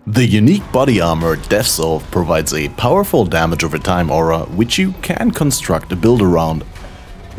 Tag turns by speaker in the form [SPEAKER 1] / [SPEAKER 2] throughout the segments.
[SPEAKER 1] The unique body armor Death's Oath provides a powerful damage over time aura which you can construct a build around.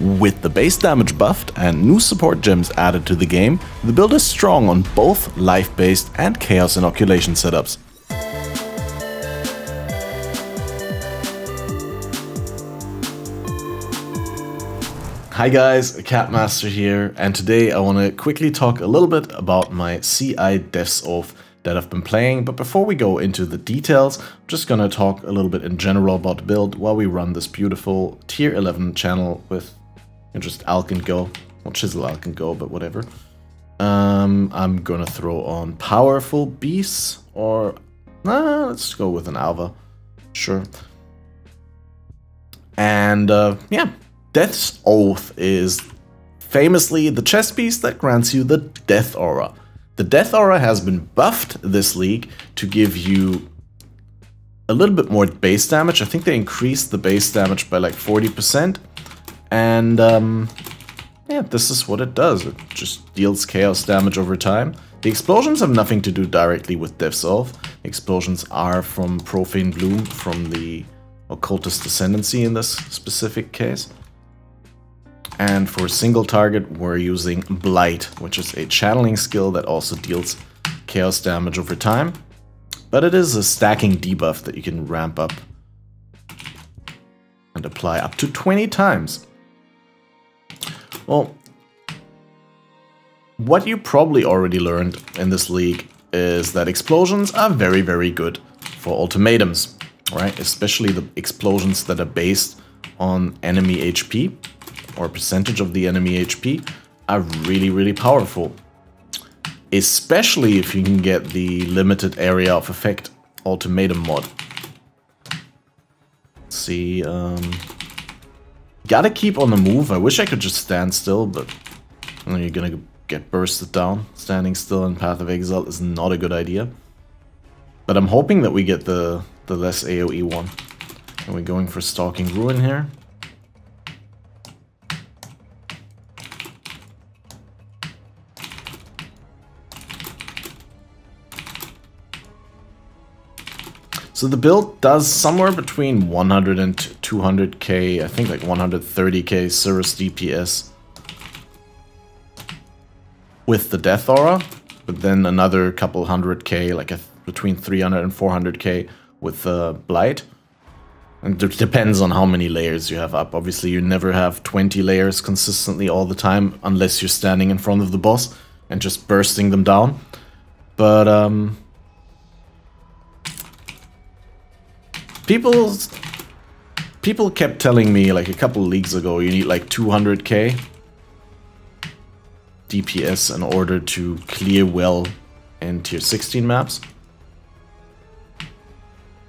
[SPEAKER 1] With the base damage buffed and new support gems added to the game, the build is strong on both life-based and chaos inoculation setups. Hi guys, Catmaster here, and today I want to quickly talk a little bit about my CI Death's Oath that I've been playing, but before we go into the details, I'm just gonna talk a little bit in general about the build while we run this beautiful tier 11 channel with just Alk and Go. Well, Chisel Alk and Go, but whatever. I'm gonna throw on Powerful Beasts, or let's go with an Alva, sure. And yeah, Death's Oath is famously the chest piece that grants you the Death Aura. The Death Aura has been buffed this league to give you a little bit more base damage. I think they increased the base damage by like 40%. And yeah, this is what it does. It just deals chaos damage over time. The explosions have nothing to do directly with Death's Oath. Explosions are from Profane Bloom, from the Occultist Ascendancy in this specific case. And for a single target, we're using Blight, which is a channeling skill that also deals chaos damage over time. But it is a stacking debuff that you can ramp up and apply up to 20 times. Well, what you probably already learned in this league is that explosions are very, very good for ultimatums, right? Especially the explosions that are based on enemy HP. Or percentage of the enemy HP are really, really powerful. Especially if you can get the limited area of effect ultimatum mod. Let's see, gotta keep on the move. I wish I could just stand still, but you're gonna get bursted down. Standing still in Path of Exile is not a good idea. But I'm hoping that we get the less AoE one. And we're going for Stalking Ruin here. So the build does somewhere between 100 and 200k, I think like 130k Cirrus DPS with the Death Aura, but then another couple 100k, like between 300 and 400k with Blight. And it depends on how many layers you have up. Obviously you never have 20 layers consistently all the time, unless you're standing in front of the boss and just bursting them down. But People kept telling me like a couple leagues ago you need like 200k DPS in order to clear well in tier 16 maps.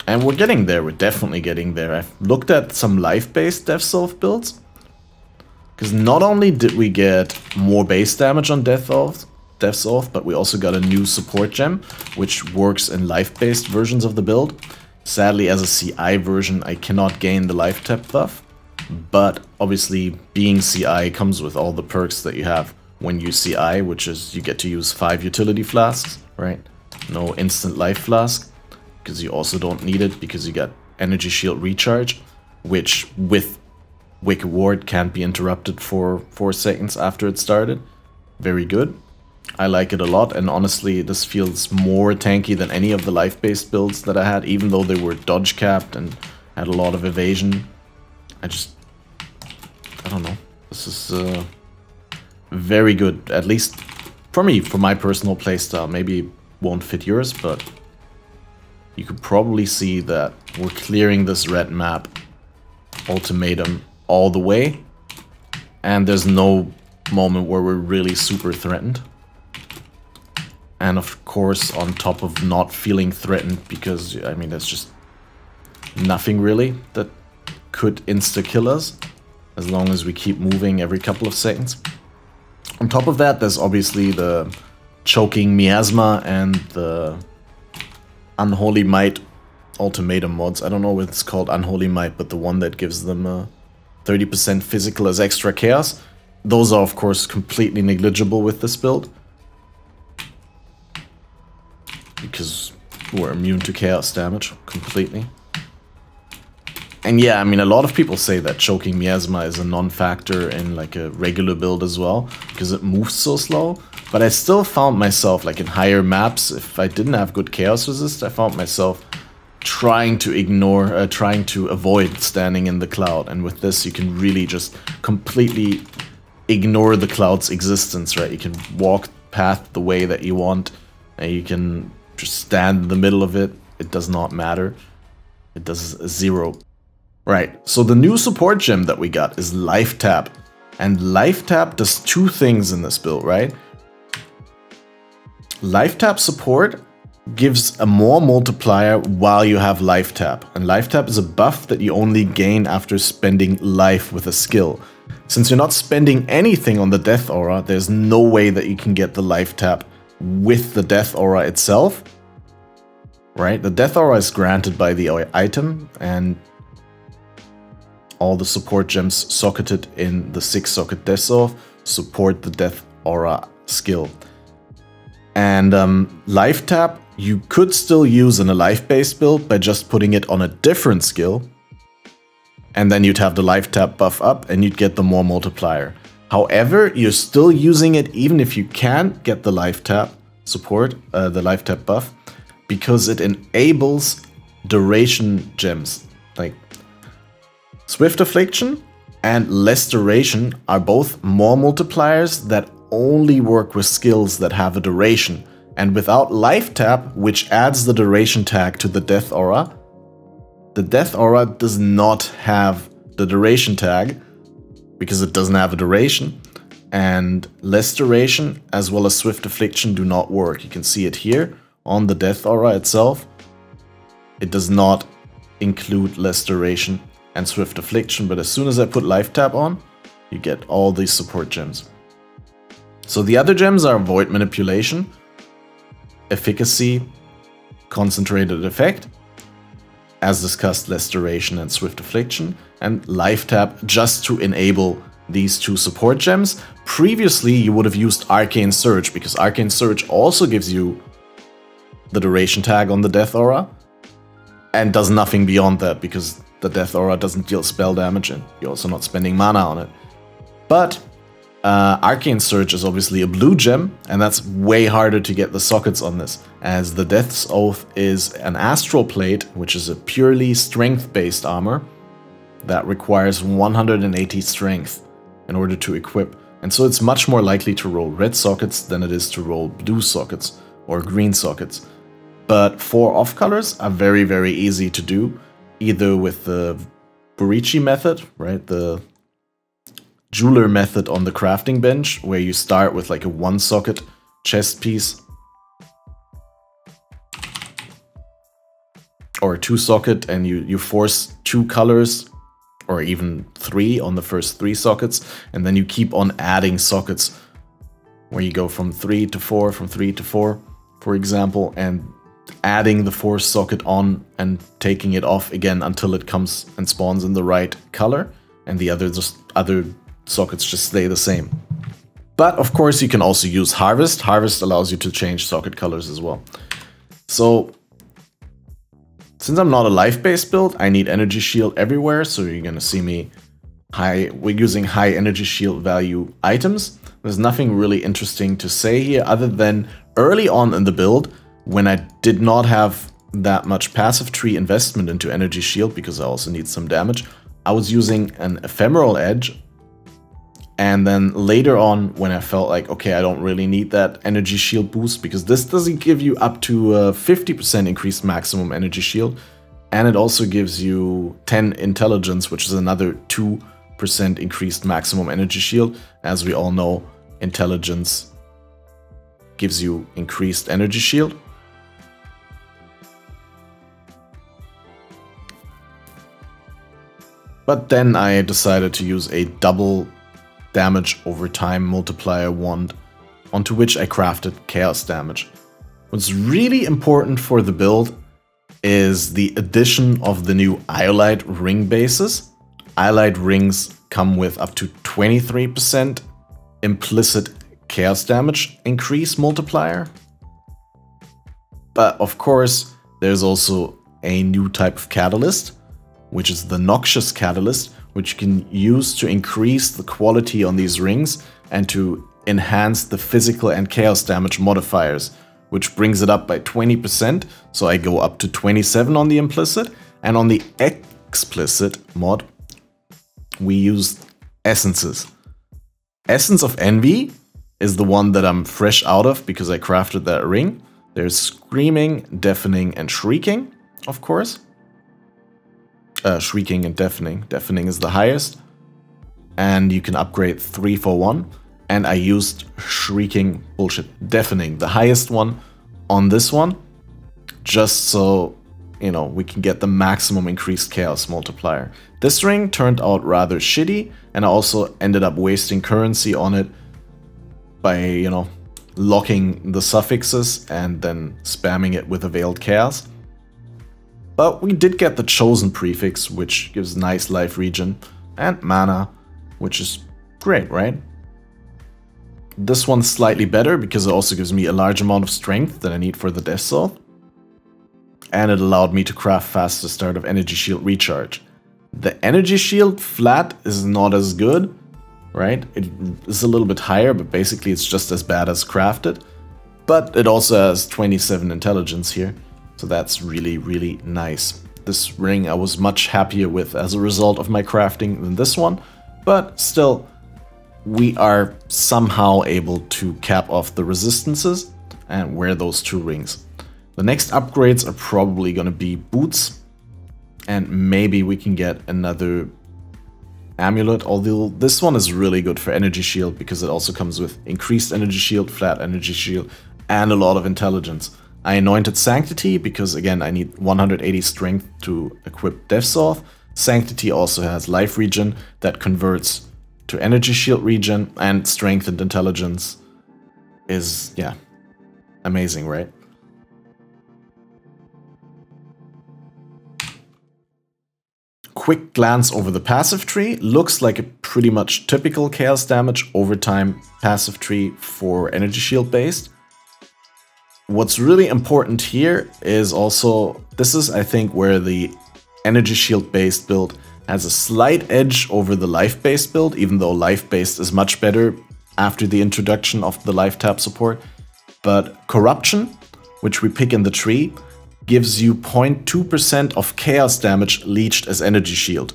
[SPEAKER 1] And we're getting there, we're definitely getting there. I've looked at some life-based Death's Oath builds. Because not only did we get more base damage on Death's Oath, but we also got a new support gem, which works in life-based versions of the build. Sadly, as a CI version, I cannot gain the life tap buff, but obviously being CI comes with all the perks that you have when you CI, which is you get to use 5 utility flasks, right? No instant life flask, because you also don't need it because you got energy shield recharge, which with Wicked Ward can't be interrupted for 4 seconds after it started. Very good. I like it a lot, and honestly this feels more tanky than any of the life-based builds that I had, even though they were dodge capped and had a lot of evasion. I don't know. This is very good, at least for me, for my personal playstyle. Maybe it won't fit yours, but you could probably see that we're clearing this red map ultimatum all the way, and there's no moment where we're really super threatened. And of course, on top of not feeling threatened, because, I mean, there's just nothing really that could insta-kill us, as long as we keep moving every couple of seconds. On top of that, there's obviously the Choking Miasma and the Unholy Might ultimatum mods. I don't know what it's called, Unholy Might, but the one that gives them 30% physical as extra chaos. Those are, of course, completely negligible with this build. Because We're immune to chaos damage completely. And yeah, I mean, a lot of people say that choking miasma is a non-factor in like a regular build as well, because it moves so slow. But I still found myself, like in higher maps, if I didn't have good chaos resist, I found myself trying to avoid standing in the cloud. And with this, you can really just completely ignore the cloud's existence, right? You can walk past the way that you want, and you can just stand in the middle of it. It does not matter. It does 0. Right, so the new support gem that we got is Life Tap. And Life Tap does 2 things in this build, right? Life Tap support gives a more multiplier while you have Life Tap. And Life Tap is a buff that you only gain after spending life with a skill. Since you're not spending anything on the Death Aura, there's no way that you can get the Life Tap with the Death Aura itself. Right, the Death Aura is granted by the item, and all the support gems socketed in the 6-socket Death support the Death Aura skill. And Life Tap, you could still use in a life-based build by just putting it on a different skill. And then you'd have the Life Tap buff up and you'd get the more multiplier. However, you're still using it even if you can't get the Life Tap support, the Life Tap buff, because it enables duration gems. Like Swift Affliction and Less Duration are both more multipliers that only work with skills that have a duration. And without Life Tap, which adds the duration tag to the Death Aura, the Death Aura does not have the duration tag because it doesn't have a duration. And Less Duration as well as Swift Affliction do not work. You can see it here on the Death Aura itself. It does not include Less Duration and Swift Affliction, but as soon as I put Life Tap on, you get all these support gems. So the other gems are Void Manipulation, Efficacy, Concentrated Effect, as discussed, Less Duration and Swift Affliction, and Life Tap just to enable these 2 support gems. Previously, you would have used Arcane Surge, because Arcane Surge also gives you the duration tag on the Death Aura, and does nothing beyond that, because the Death Aura doesn't deal spell damage and you're also not spending mana on it. But Arcane Surge is obviously a blue gem, and that's way harder to get the sockets on this, as the Death's Oath is an Astral Plate, which is a purely strength-based armor that requires 180 strength in order to equip. And so it's much more likely to roll red sockets than it is to roll blue sockets or green sockets. But 4 off colors are very, very easy to do, either with the Burichi method, right? The jeweler method on the crafting bench, where you start with like a 1-socket chest piece, or a 2-socket, and you force 2 colors, or even 3 on the first 3 sockets, and then you keep on adding sockets, where you go from 3 to 4, from 3 to 4, for example, and adding the 4th socket on and taking it off again until it comes and spawns in the right color, and the other sockets just stay the same. But of course you can also use Harvest. Harvest allows you to change socket colors as well. So since I'm not a life-based build, I need energy shield everywhere, so you're gonna see me we're using high energy shield value items. There's nothing really interesting to say here other than early on in the build, when I did not have that much passive tree investment into energy shield, because I also need some damage, I was using an ephemeral edge. And then later on, when I felt like, okay, I don't really need that energy shield boost, because this doesn't give you up to 50% increased maximum energy shield, and it also gives you 10 intelligence, which is another 2% increased maximum energy shield. As we all know, intelligence gives you increased energy shield. But then I decided to use a double damage over time multiplier wand, onto which I crafted chaos damage. What's really important for the build is the addition of the new Iolite ring bases. Iolite rings come with up to 23% implicit chaos damage increase multiplier. But of course, There's also a new type of catalyst, which is the Noxious Catalyst, which you can use to increase the quality on these rings and to enhance the physical and chaos damage modifiers, which brings it up by 20%. So I go up to 27 on the implicit, and on the explicit mod, we use essences. Essence of Envy is the one that I'm fresh out of because I crafted that ring. There's Screaming, Deafening, and Shrieking, of course. Shrieking and Deafening. Deafening is the highest. And you can upgrade 3 for 1. And I used Shrieking, Deafening, the highest one on this one. Just so, you know, we can get the maximum increased chaos multiplier. This ring turned out rather shitty, and I also ended up wasting currency on it by, you know, locking the suffixes and then spamming it with a Veiled Chaos. But we did get the Chosen prefix, which gives nice life regen, and mana, which is great, right? This one's slightly better because it also gives me a large amount of strength that I need for the Death Soul. And it allowed me to craft faster start of Energy Shield Recharge. The Energy Shield flat is not as good, right? It is a little bit higher, but basically it's just as bad as crafted. But it also has 27 intelligence here, so that's really, really nice. This ring I was much happier with as a result of my crafting than this one, but still, we are somehow able to cap off the resistances and wear those 2 rings. The next upgrades are probably going to be boots, and maybe we can get another amulet, although this one is really good for energy shield because it also comes with increased energy shield, flat energy shield, and a lot of intelligence. I anointed Sanctity because, again, I need 180 strength to equip Death Soul. Sanctity also has life regen that converts to energy shield regen, and strength and intelligence is, yeah, amazing, right? Quick glance over the passive tree. Looks like a pretty much typical chaos damage overtime passive tree for energy shield based. What's really important here is also, this is I think where the energy shield based build has a slight edge over the life based build, even though life based is much better after the introduction of the life tap support. But Corruption, which we pick in the tree, gives you 0.2% of chaos damage leached as energy shield.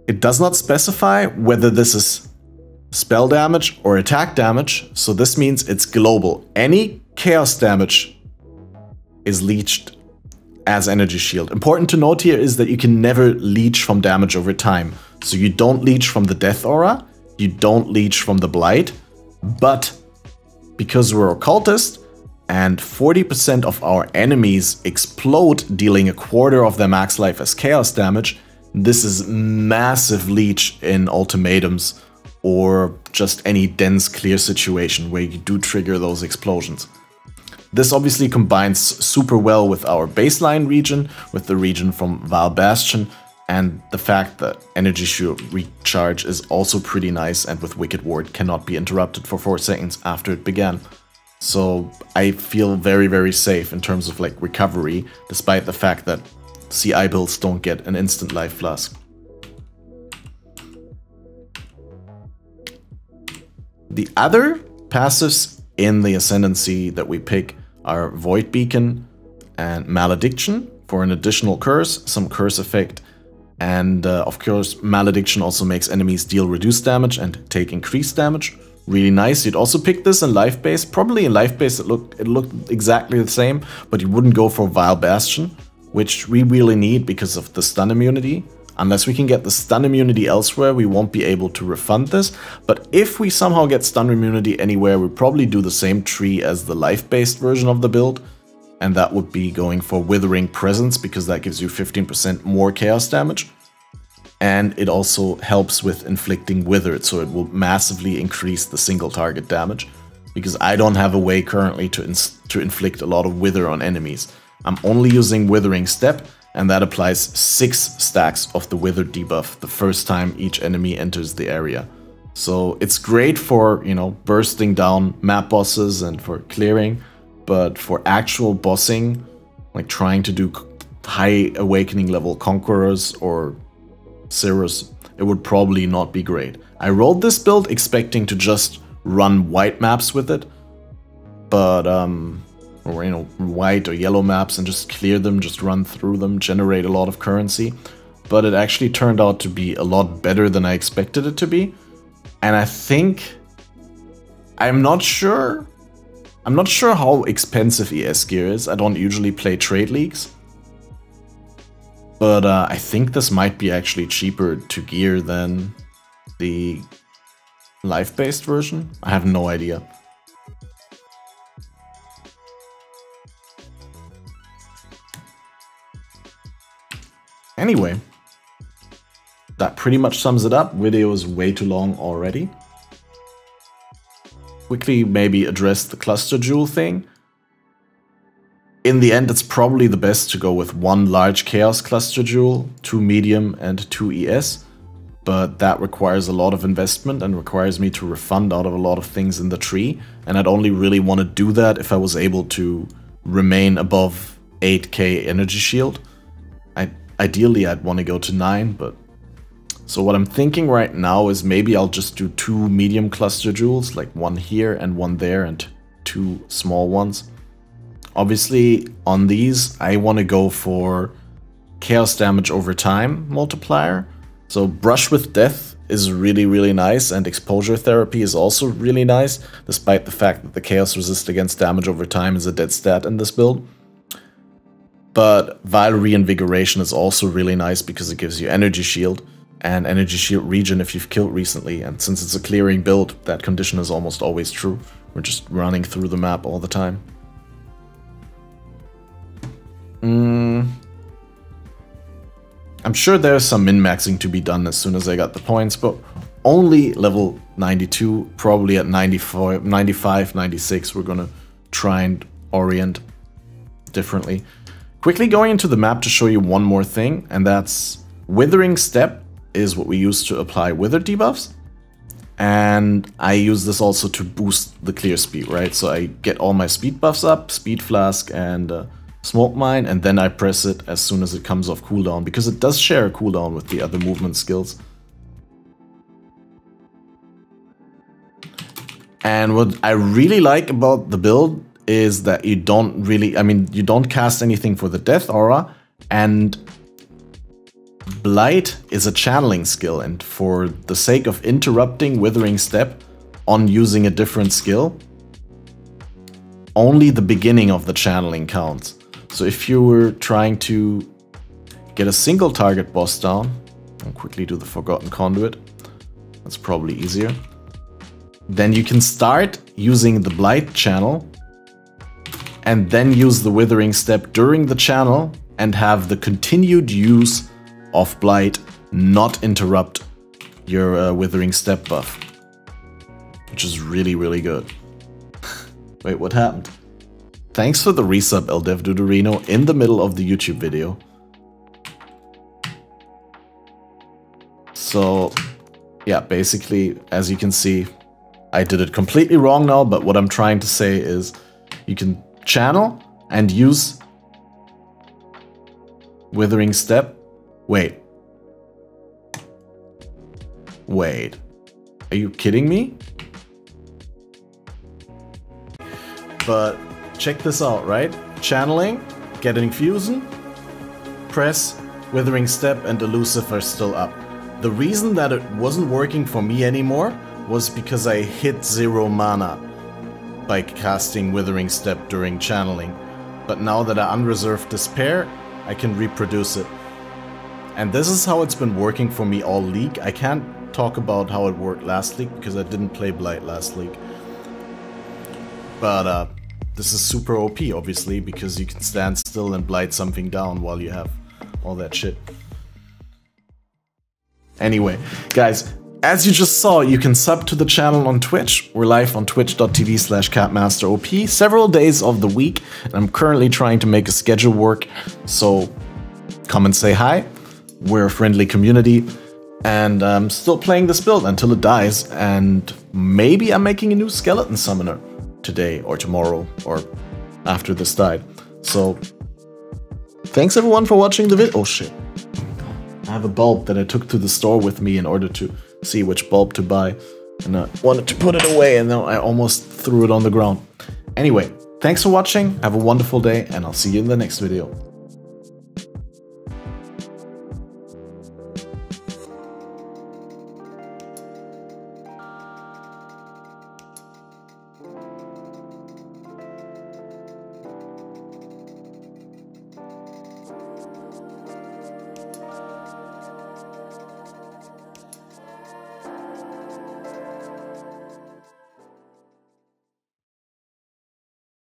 [SPEAKER 1] It does not specify whether this is spell damage or attack damage, so this means it's global. Any chaos damage is leached as energy shield. Important to note here is that you can never leech from damage over time. So you don't leech from the Death Aura, you don't leech from the Blight, but because we're Occultist, and 40% of our enemies explode, dealing a quarter of their max life as chaos damage, this is massive leech in ultimatums or just any dense clear situation where you do trigger those explosions. This obviously combines super well with our baseline region, with the region from Val Bastion, and the fact that Energy Shield Recharge is also pretty nice, and with Wicked Ward cannot be interrupted for 4 seconds after it began. So I feel very, very safe in terms of like recovery, despite the fact that CI builds don't get an instant life flask. The other passives in the Ascendancy that we pick are Void Beacon and Malediction for an additional curse, some curse effect, and of course Malediction also makes enemies deal reduced damage and take increased damage. Really nice. You'd also pick this in life base. Probably in life base it looked exactly the same, but you wouldn't go for Vile Bastion, which we really need because of the stun immunity. Unless we can get the stun immunity elsewhere, we won't be able to refund this. But if we somehow get stun immunity anywhere, we'll probably do the same tree as the life-based version of the build. And that would be going for Withering Presence, because that gives you 15% more chaos damage. And it also helps with inflicting Withered, so it will massively increase the single target damage. Because I don't have a way currently to inflict a lot of Wither on enemies. I'm only using Withering Step, and that applies 6 stacks of the Withered debuff the first time each enemy enters the area. So it's great for, you know, bursting down map bosses and for clearing, but for actual bossing, like trying to do high awakening level conquerors or Cirrus, it would probably not be great. I rolled this build expecting to just run white maps with it, but or you know, white or yellow maps and just clear them, just run through them, generate a lot of currency. But it actually turned out to be a lot better than I expected it to be. And I think I'm not sure how expensive ES gear is. I don't usually play trade leagues. But I think this might be actually cheaper to gear than the life-based version. I have no idea. Anyway, that pretty much sums it up. Video is way too long already. Quickly maybe address the cluster jewel thing. In the end, it's probably the best to go with 1 large chaos cluster jewel, 2 medium and 2 ES, but that requires a lot of investment and requires me to refund out of a lot of things in the tree, and I'd only really want to do that if I was able to remain above 8k energy shield. Ideally, I'd want to go to 9, but... So what I'm thinking right now is maybe I'll just do 2 medium cluster jewels, like 1 here and 1 there, and 2 small ones. Obviously, on these, I want to go for chaos damage over time multiplier. So Brush with Death is really, really nice, and Exposure Therapy is also really nice, despite the fact that the chaos resist against damage over time is a dead stat in this build. But Vile Reinvigoration is also really nice because it gives you energy shield and energy shield regen if you've killed recently, and since it's a clearing build, that condition is almost always true. We're just running through the map all the time. I'm sure there's some min-maxing to be done as soon as I got the points, but only level 92, probably at 94, 95, 96, we're gonna try and orient differently. Quickly going into the map to show you one more thing, and that's Withering Step is what we use to apply wither debuffs. And I use this also to boost the clear speed, right? So I get all my speed buffs up, Speed Flask and Smoke Mine, and then I press it as soon as it comes off cooldown, because it does share a cooldown with the other movement skills. And what I really like about the build is that you don't really, you don't cast anything for the Death Aura, and Blight is a channeling skill, and for the sake of interrupting Withering Step on using a different skill, only the beginning of the channeling counts. So if you were trying to get a single target boss down, I'll quickly do the Forgotten Conduit, that's probably easier, then you can start using the Blight channel and then use the Withering Step during the channel and have the continued use of Blight not interrupt your Withering Step buff, which is really, really good. Wait, what happened? Thanks for the resub, Eldev Dudorino, in the middle of the YouTube video. So, yeah, basically, as you can see, I did it completely wrong now, but what I'm trying to say is you can channel and use Withering Step. Wait. Are you kidding me? But check this out, right? Channeling, get an infusion, press, Withering Step and Elusive are still up. The reason that it wasn't working for me anymore was because I hit 0 mana by casting Withering Step during channeling. But now that I unreserved Despair, I can reproduce it. And this is how it's been working for me all league. I can't talk about how it worked last league because I didn't play Blight last league. But this is super OP, obviously, because you can stand still and Blight something down while you have all that shit. Anyway, guys, as you just saw, you can sub to the channel on Twitch. We're live on twitch.tv/CatmasterOP several days of the week, and I'm currently trying to make a schedule work, so come and say hi. We're a friendly community, and I'm still playing this build until it dies, and maybe I'm making a new skeleton summoner today or tomorrow, or after this died. So, thanks everyone for watching the video. Oh shit. I have a bulb that I took to the store with me in order to see which bulb to buy. And I wanted to put it away, and then I almost threw it on the ground. Anyway, thanks for watching, have a wonderful day, and I'll see you in the next video.